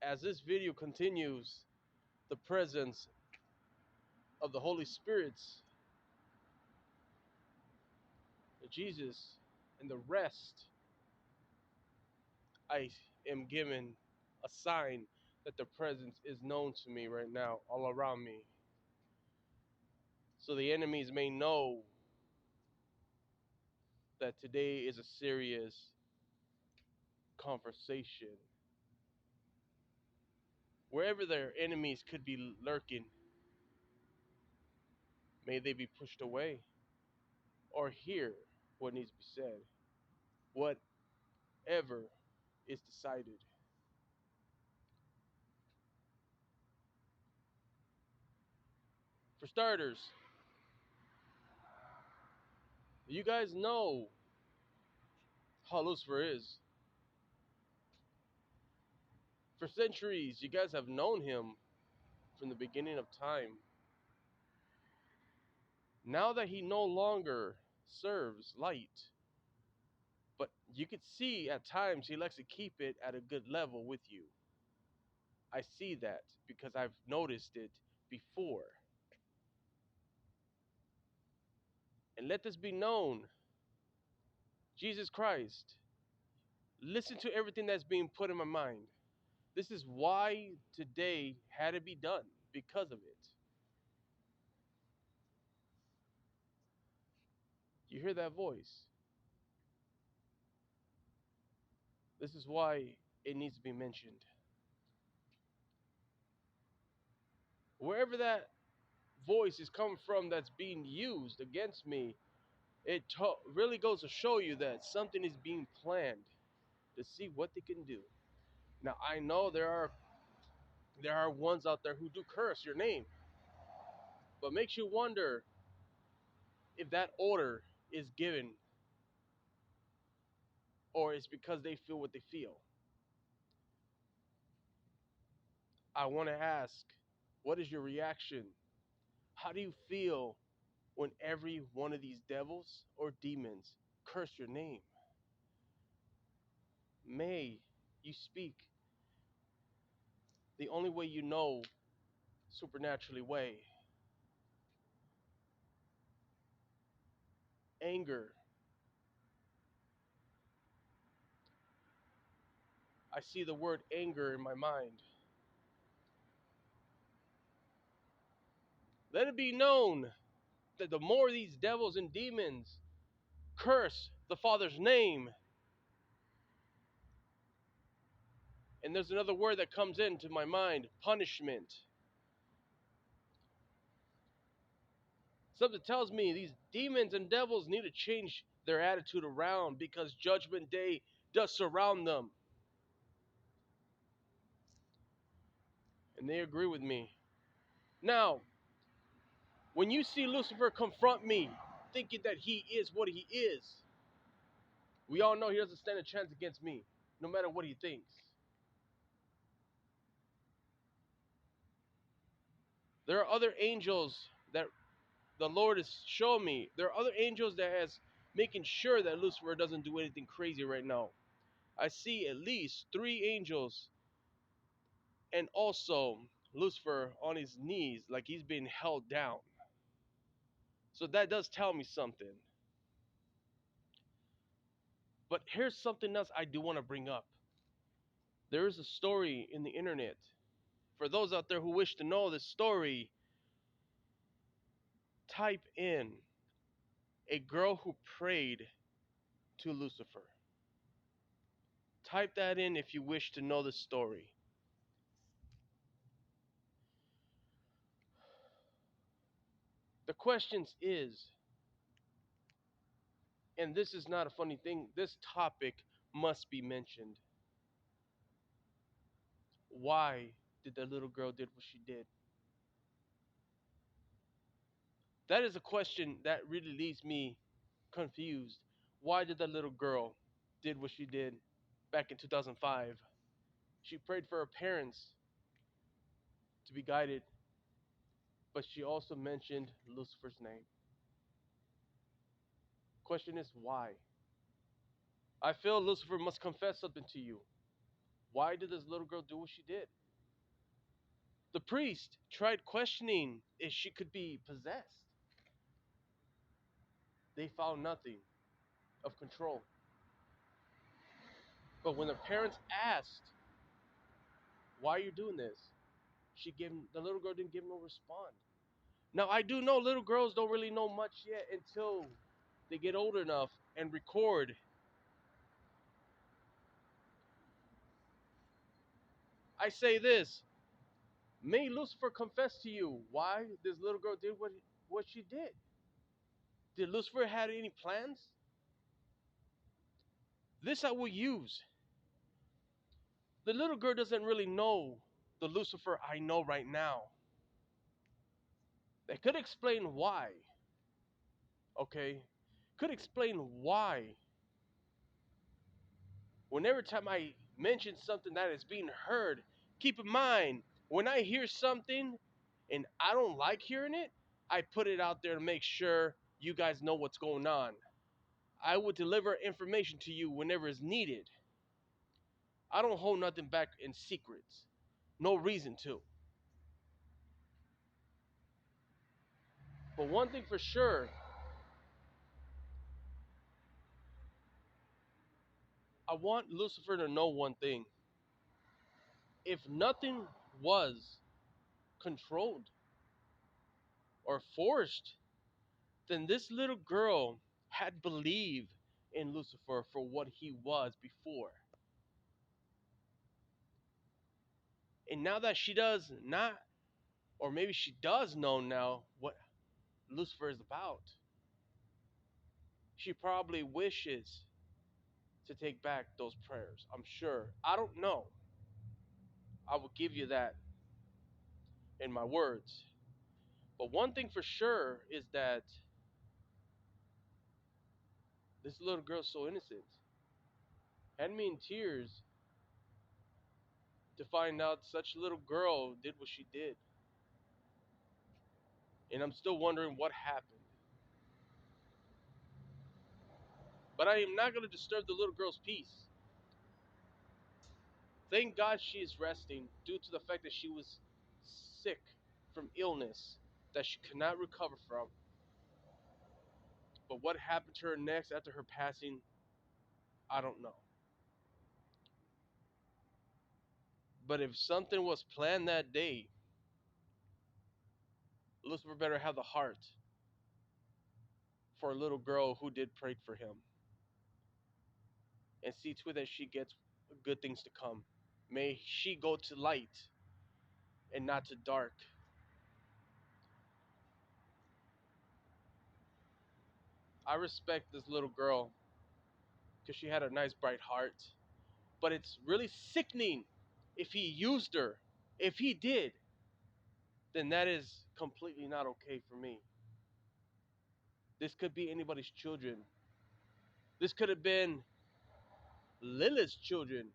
as this video continues, the presence of the Holy Spirits, Jesus, and the rest, I am given a sign that the presence is known to me right now, all around me. So the enemies may know that today is a serious conversation. Wherever their enemies could be lurking, may they be pushed away or hear what needs to be said. Whatever is decided. For starters, you guys know how Lucifer is. For centuries, you guys have known him from the beginning of time. Now that he no longer serves light, but you could see at times he likes to keep it at a good level with you. I see that because I've noticed it before. And let this be known, Jesus Christ, listen to everything that's being put in my mind. This is why today had to be done, because of it. You hear that voice? This is why it needs to be mentioned. Wherever that voice is coming from that's being used against me, it really goes to show you that something is being planned to see what they can do. Now, I know there are ones out there who do curse your name, but makes you wonder if that order is given or it's because they feel what they feel. I want to ask, what is your reaction? How do you feel when every one of these devils or demons curse your name? May you speak the only way you know, supernaturally way. Anger. I see the word anger in my mind. Let it be known that the more these devils and demons curse the Father's name, and there's another word that comes into my mind, punishment. Something tells me these demons and devils need to change their attitude around because Judgment Day does surround them. And they agree with me. Now, when you see Lucifer confront me, thinking that he is what he is, we all know he doesn't stand a chance against me, no matter what he thinks. There are other angels that the Lord has shown me. There are other angels that has making sure that Lucifer doesn't do anything crazy right now. I see at least 3 angels and also Lucifer on his knees like he's being held down. So that does tell me something. But here's something else I do want to bring up. There is a story in the internet. For those out there who wish to know this story, type in a girl who prayed to Lucifer. Type that in if you wish to know the story. The question is, and this is not a funny thing, this topic must be mentioned. Why did the little girl did what she did? That is a question that really leaves me confused. Why did the little girl did what she did back in 2005? She prayed for her parents to be guided, but she also mentioned Lucifer's name. Question is why? I feel Lucifer must confess something to you. Why did this little girl do what she did? The priest tried questioning if she could be possessed. They found nothing of control. But when the parents asked, "Why are you doing this?" The little girl didn't give no response. Now I do know little girls don't really know much yet until they get old enough and record. I say this: may Lucifer confess to you why this little girl did what she did. Did Lucifer had any plans? This I will use. The little girl doesn't really know the Lucifer I know right now. They could explain why. Okay? Could explain why. Whenever time I mention something that is being heard, keep in mind, when I hear something and I don't like hearing it, I put it out there to make sure you guys know what's going on. I will deliver information to you whenever it's needed. I don't hold nothing back in secrets. No reason to. But one thing for sure, I want Lucifer to know one thing. If nothing was controlled or forced, then this little girl had believed in Lucifer for what he was before. And now that she does not, or maybe she does know now what Lucifer is about, she probably wishes to take back those prayers. I'm sure. I don't know. I will give you that in my words. But one thing for sure is that this little girl's so innocent. Had me in tears to find out such a little girl did what she did. And I'm still wondering what happened. But I am not going to disturb the little girl's peace. Thank God she is resting due to the fact that she was sick from illness that she could not recover from. But what happened to her next after her passing, I don't know. But if something was planned that day, Lucifer better have the heart for a little girl who did pray for him and see to it that she gets good things to come. May she go to light and not to dark. I respect this little girl because she had a nice bright heart. But it's really sickening if he used her. If he did, then that is completely not okay for me. This could be anybody's children. This could have been Lilith's children.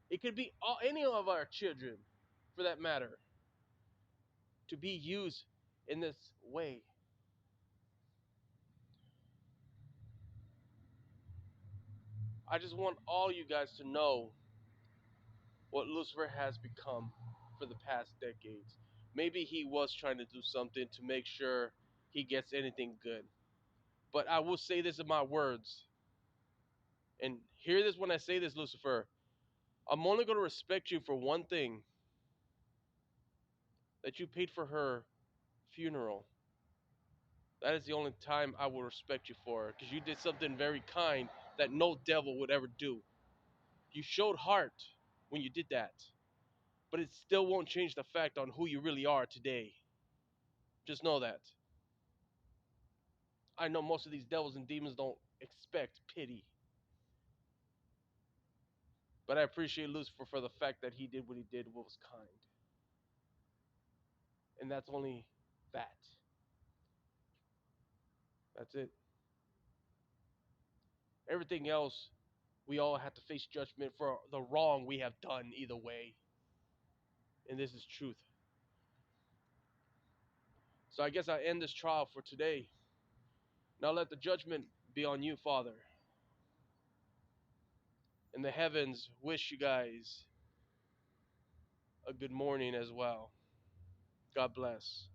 It could be any of our children, for that matter, to be used in this way. I just want all you guys to know what Lucifer has become for the past decades. Maybe he was trying to do something to make sure he gets anything good. But I will say this in my words. And hear this when I say this, Lucifer. I'm only going to respect you for one thing, that you paid for her funeral. That is the only time I will respect you for, because you did something very kind that no devil would ever do. You showed heart when you did that, but it still won't change the fact on who you really are today. Just know that. I know most of these devils and demons don't expect pity, but I appreciate Lucifer for the fact that he did what he did, what was kind. And that's only that. That's it. Everything else, we all have to face judgment for the wrong we have done either way. And this is truth. So I guess I end this trial for today. Now let the judgment be on you, Father. And the heavens wish you guys a good morning as well. God bless.